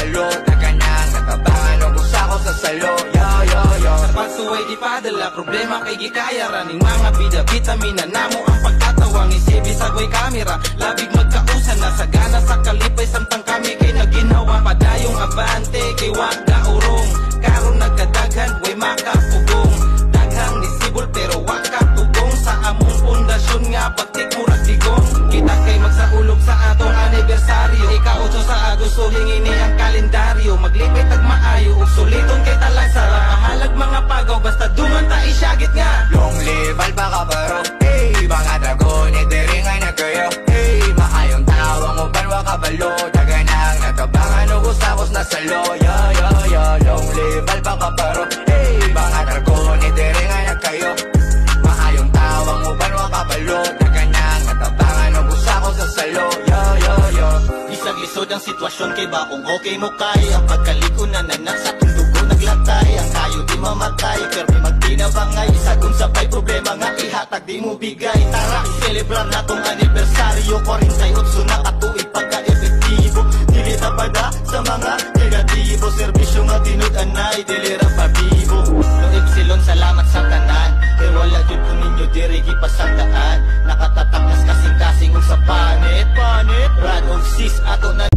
kabalo, taganang natabangan o kusako sa salo. Yo, yo, yo. Sa pagsuway di padala, problema kay gikaya raning mga bida, vitamina namo ang pagtatawang isibi sa gway kamera. Labig magkausan na sa gana sa kalipay, samtang kami kay naginawa. Padayong abante kay wagda urong, karon nagkadaghan way makapugong. Daghang nisibol pero wakatugong, sa among pundasyon nga baktik murag digong. Kita kay magsaulog sa atong anibersaryo, ika-8 sa Agosto hingini ang kalendaryo. Maglipay tag maayo ug suliton kay talang sarap. Mahalag mga pagaw basta dungan ta isyagit nga. Long live Alba Kabaro, hey, mga dragon diri nga nagkayo, hey, maayong tawang uban wa kabalo, taganang natabangan o kusakos na salo. Yo, yo, yo. Long live Alba Kabaro, hey, mga dragon diri nga nagkayo, maayong tawang uban wa kabalo, taganang natabangan o kusakos sa salo. Yo, yo, yo. Isang lisod ang sitwasyon kay bakong okay mo kaya. Ang pagkaliko na nanak sa tundugo naglatay. Ang kayo di mamatay pero may magtinabangay. Isa kung sabay problema nga ihatag di mo bigay. Tara, celebrar na tong anibersaryo. 48 na katuig pagka-efektibo. Dili tabada sa mga negatibo. Servisyo nga tinud-anay, dilira pabibo. No Epsilon, salamat sa tanan. Kaya wala dyan po ninyo dirigi pasagdaan. Nakatatak nas kasing-kasing sa panit. Brad og sis ato na